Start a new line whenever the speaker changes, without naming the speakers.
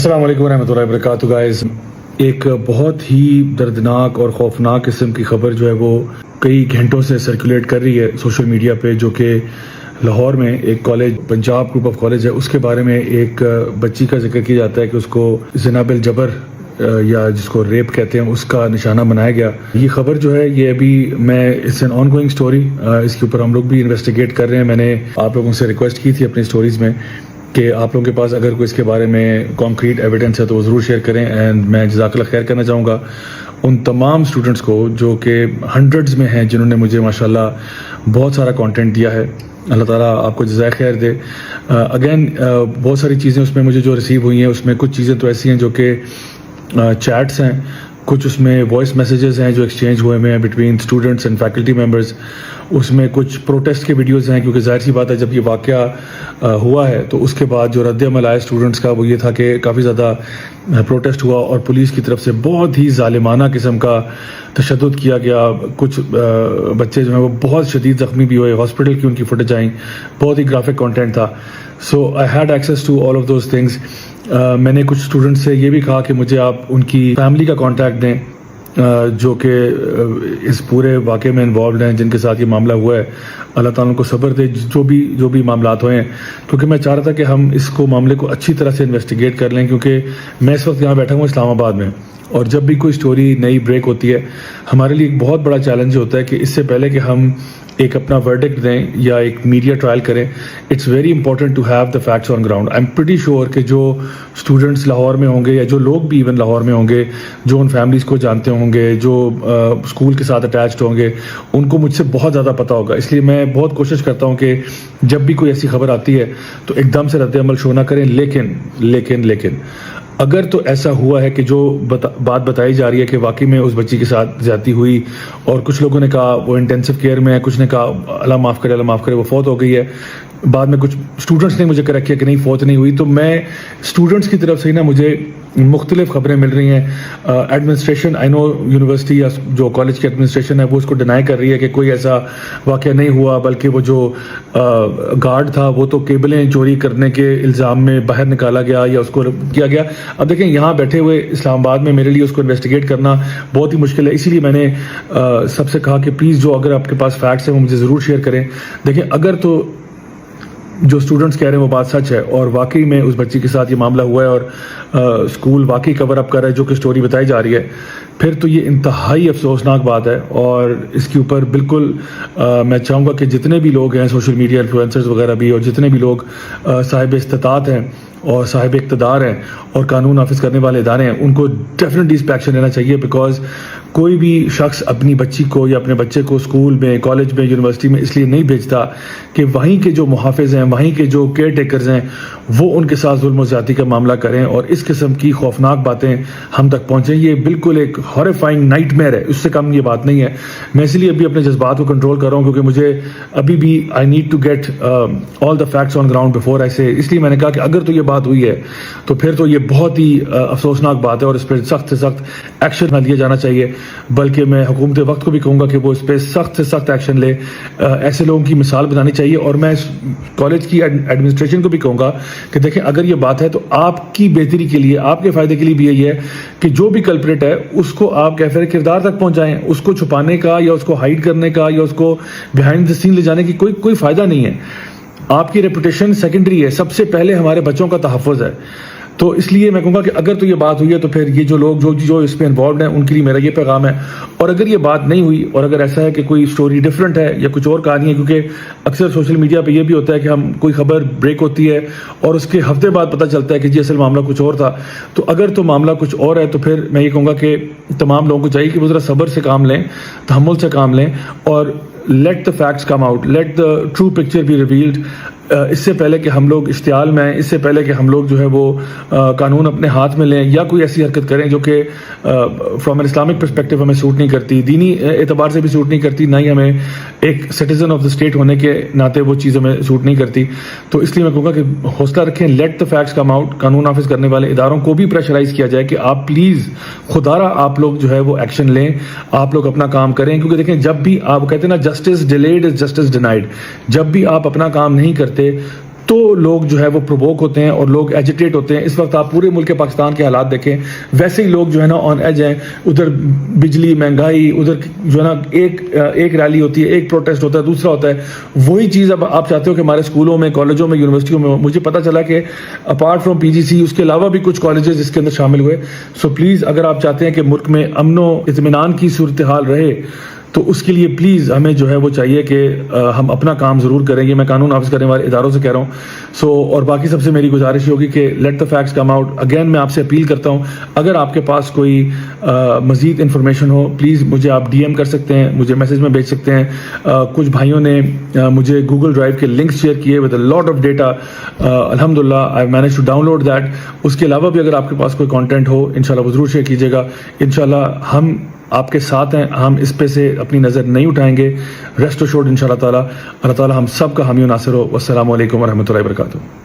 السلام علیکم ورحمۃ اللہ وبرکاتہ گائز. ایک بہت ہی دردناک اور خوفناک قسم کی خبر جو ہے وہ کئی گھنٹوں سے سرکولیٹ کر رہی ہے سوشل میڈیا پہ، جو کہ لاہور میں ایک college Punjab group of college ہے، اس کے بارے میں ایک بچی کا ذکر کیا جاتا ہے کہ اس کو زنا بالجبر یا جس کو ریپ کہتے ہیں اس کا نشانہ بنایا گیا. یہ خبر جو ہے یہ ابھی it's an ongoing story, اس کے اوپر ہم لوگ بھی انویسٹیگیٹ کر رہے ہیں. میں نے آپ لوگوں سے ریکویسٹ کی تھی اپنی اسٹوریز میں کہ آپ لوگوں کے پاس اگر کوئی اس کے بارے میں کانکریٹ ایویڈنس ہے تو وہ ضرور شیئر کریں. اینڈ میں جزاک اللہ خیر کرنا چاہوں گا ان تمام اسٹوڈنٹس کو جو کہ ہنڈریڈز میں ہیں، جنہوں نے مجھے ماشاءاللہ بہت سارا کانٹینٹ دیا ہے. اللہ تعالیٰ آپ کو جزائے خیر دے. اگین بہت ساری چیزیں اس میں مجھے جو ریسیو ہوئی ہیں، اس میں کچھ چیزیں تو ایسی ہیں جو کہ چیٹس ہیں، کچھ اس میں وائس میسیجز ہیں جو ایکسچینج ہوئے ہیں between students and faculty members. اس میں کچھ پروٹیسٹ کے ویڈیوز ہیں، کیونکہ ظاہر سی بات ہے جب یہ واقعہ ہوا ہے تو اس کے بعد جو رد عمل آیا اسٹوڈنٹس کا وہ یہ تھا کہ کافی زیادہ پروٹیسٹ ہوا اور پولیس کی طرف سے بہت ہی ظالمانہ قسم کا تشدد کیا گیا. کچھ بچے جو ہیں وہ بہت شدید زخمی بھی ہوئے، ہاسپٹل کی ان کی فوٹیج آئیں. بہت ہی گرافک کانٹینٹ تھا. So I had access to all of those things. میں نے کچھ اسٹوڈنٹ سے یہ بھی کہا کہ مجھے آپ ان کی فیملی کا کانٹیکٹ دیں جو کہ اس پورے واقعے میں انوالوڈ ہیں، جن کے ساتھ یہ معاملہ ہوا ہے. اللہ تعالیٰ کو صبر دے جو بھی معاملات ہوئے ہیں، کیونکہ میں چاہ رہا تھا کہ ہم اس کو معاملے کو اچھی طرح سے انویسٹیگیٹ کر لیں. کیونکہ میں اس وقت یہاں بیٹھا ہوں اسلام آباد میں، اور جب بھی کوئی اسٹوری نئی بریک ہوتی ہے ہمارے لیے ایک بہت بڑا چیلنج ہوتا ہے کہ اس سے پہلے کہ ہم ایک اپنا ورڈکٹ دیں یا ایک میڈیا ٹرائل کریں، it's very important to have the facts on ground. I am pretty sure کہ جو اسٹوڈنٹس لاہور میں ہوں گے یا جو لوگ بھی ایون لاہور میں ہوں گے جو ان فیملیز کو جانتے ہوں گے، جو اسکول کے ساتھ اٹیچڈ ہوں گے، ان کو مجھ سے بہت زیادہ پتہ ہوگا. اس لیے میں بہت کوشش کرتا ہوں کہ جب بھی کوئی ایسی خبر آتی ہے تو ایک دم سے رد عمل شو نہ کریں. لیکن اگر تو ایسا ہوا ہے کہ جو بات بتائی جا رہی ہے کہ واقعی میں اس بچی کے ساتھ زیادتی ہوئی اور کچھ لوگوں نے کہا وہ انٹینسو کیئر میں ہے، کچھ نے کہا اللہ معاف کرے وہ فوت ہو گئی ہے، بعد میں کچھ اسٹوڈنٹس نے مجھے کریکٹ کیا کہ نہیں فوت نہیں ہوئی. تو میں اسٹوڈنٹس کی طرف سے ہی نا مجھے مختلف خبریں مل رہی ہیں. ایڈمنسٹریشن آئی نو یونیورسٹی یا جو کالج کی ایڈمنسٹریشن ہے وہ اس کو ڈینائی کر رہی ہے کہ کوئی ایسا واقعہ نہیں ہوا، بلکہ وہ جو گارڈ تھا وہ تو کیبلیں چوری کرنے کے الزام میں باہر نکالا گیا یا اس کو کیا گیا. اب دیکھیں یہاں بیٹھے ہوئے اسلام آباد میں میرے لیے اس کو انویسٹیگیٹ کرنا بہت ہی مشکل ہے. اسی لیے میں نے سب سے کہا کہ پلیز جو اگر آپ کے پاس فیکٹس ہیں وہ مجھے ضرور شیئر کریں. دیکھیں اگر تو جو اسٹوڈنٹس کہہ رہے ہیں وہ بات سچ ہے اور واقعی میں اس بچی کے ساتھ یہ معاملہ ہوا ہے اور اسکول واقعی کور اپ کر رہا ہے جو کہ اسٹوری بتائی جا رہی ہے، پھر تو یہ انتہائی افسوسناک بات ہے. اور اس کے اوپر بالکل میں چاہوں گا کہ جتنے بھی لوگ ہیں سوشل میڈیا انفلوئنسرز وغیرہ بھی، اور جتنے بھی لوگ صاحب استطاعت ہیں اور صاحب اقتدار ہیں اور قانون نافذ کرنے والے ادارے ہیں، ان کو ڈیفینیٹلی اس پہ ایکشن لینا چاہیے. بیکاز کوئی بھی شخص اپنی بچی کو یا اپنے بچے کو اسکول میں، کالج میں، یونیورسٹی میں اس لیے نہیں بھیجتا کہ وہیں کے جو محافظ ہیں، وہیں کے جو کیئر ٹیکرز ہیں وہ ان کے ساتھ ظلم و زیادتی کا معاملہ کریں اور اس قسم کی خوفناک باتیں ہم تک پہنچیں. یہ بالکل ایک ہارفائنگ نائٹ میئر ہے، اس سے کم یہ بات نہیں ہے. میں اس لیے ابھی اپنے جذبات کو کنٹرول کر رہا ہوں کیونکہ مجھے ابھی بھی I need to get all the facts on ground before I say. اس لیے میں نے کہا کہ اگر تو یہ بات ہوئی ہے تو پھر تو یہ بہت ہی افسوسناک بات ہے اور اس پہ سخت سے سخت ایکشن لیا جانا چاہیے. بلکہ میں حکومت وقت کو بھی کہوں گا کہ وہ اس پہ سخت سے سخت ایکشن لے. ایسے لوگوں کی مثال بنانی چاہیے. اور میں کالج کی ایڈمنسٹریشن کو بھی کہوں گا کہ دیکھیں اگر یہ بات ہے تو آپ کی بہتری کے لیے، آپ کے فائدے کے لیے بھی یہی ہے کہ جو بھی کلپریٹ ہے اس کو آپ کیفر کردار تک پہنچائیں. اس کو چھپانے کا یا اس کو ہائیڈ کرنے کا یا اس کو بیہائنڈ دی سین لے جانے کی کوئی فائدہ نہیں ہے. آپ کی ریپوٹیشن سیکنڈری ہے، سب سے پہلے ہمارے بچوں کا تحفظ ہے. تو اس لیے میں کہوں گا کہ اگر تو یہ بات ہوئی ہے تو پھر یہ جو لوگ جو اس پہ انوالوڈ ہیں ان کے لیے میرا یہ پیغام ہے. اور اگر یہ بات نہیں ہوئی اور اگر ایسا ہے کہ کوئی اسٹوری ڈفرینٹ ہے یا کچھ اور کہانی ہے، کیونکہ اکثر سوشل میڈیا پہ یہ بھی ہوتا ہے کہ ہم کوئی خبر بریک ہوتی ہے اور اس کے ہفتے بعد پتہ چلتا ہے کہ جی اصل معاملہ کچھ اور تھا. تو اگر تو معاملہ کچھ اور ہے تو پھر میں یہ کہوں گا کہ تمام لوگوں کو چاہیے کہ وہ ذرا صبر سے کام لیں، تحمل سے کام لیں اور let the facts come out, let the true picture be revealed. اس سے پہلے کہ ہم لوگ اشتعال میں آئیں، اس سے پہلے کہ ہم لوگ جو ہے وہ قانون اپنے ہاتھ میں لیں یا کوئی ایسی حرکت کریں جو کہ فرام این اسلامک پرسپیکٹو ہمیں سوٹ نہیں کرتی، دینی اعتبار سے بھی سوٹ نہیں کرتی، نہ ہی ہمیں ایک سٹیزن آف دا اسٹیٹ ہونے کے ناطے وہ چیز ہمیں سوٹ نہیں کرتی. تو اس لیے میں کہوں گا کہ حوصلہ رکھیں، late the facts come out. قانون نافذ کرنے والے اداروں کو بھی پریشرائز کیا جائے کہ آپ پلیز خدا را آپ لوگ جو ہے وہ ایکشن لیں، آپ لوگ اپنا کام کریں. کیونکہ دیکھیں جب بھی آپ کہتے ہیں نا justice delayed is justice denied, جب بھی آپ اپنا کام نہیں کرتے تو لوگ جو ہے وہ پرووک ہوتے ہیں اور لوگ ایجیٹیٹ ہوتے ہیں. اس وقت آپ پورے ملک پاکستان کے حالات دیکھیں, ویسے ہی لوگ جو ہے نا آن ایج ہیں. ادھر بجلی, مہنگائی, ادھر جو ہے نا ایک ریلی ہوتی ہے, ایک پروٹیسٹ ہوتا ہے, دوسرا ہوتا ہے. وہی چیز اب آپ چاہتے ہو کہ ہمارے اسکولوں میں, کالجوں میں, یونیورسٹیوں میں. مجھے پتا چلا کہ اپارٹ فرام پی جی سی اس کے علاوہ بھی کچھ کالجز اس کے اندر شامل ہوئے. سو پلیز اگر آپ چاہتے ہیں کہ ملک میں امن و اطمینان کی صورتحال رہے تو اس کے لیے پلیز ہمیں جو ہے وہ چاہیے کہ ہم اپنا کام ضرور کریں گے. میں قانون نافذ کرنے والے اداروں سے کہہ رہا ہوں. اور باقی سب سے میری گزارش ہوگی کہ late the facts come out. Again میں آپ سے اپیل کرتا ہوں, اگر آپ کے پاس کوئی مزید انفارمیشن ہو پلیز مجھے آپ ڈی ایم کر سکتے ہیں, مجھے میسج میں بھیج سکتے ہیں. کچھ بھائیوں نے مجھے گوگل ڈرائیو کے لنکس شیئر کیے with a lot of data. الحمدللہ I manage to download that. اس کے علاوہ بھی اگر آپ کے پاس کوئی کانٹینٹ ہو انشاءاللہ وہ ضرور شیئر کیجیے گا. انشاءاللہ ہم آپ کے ساتھ ہیں, ہم اس پہ سے اپنی نظر نہیں اٹھائیں گے. ریسٹ ایشورڈ انشاءاللہ تعالیٰ, اللہ تعالیٰ ہم سب کا حامی و ناصر ہو. والسلام علیکم ورحمۃ اللہ وبرکاتہ.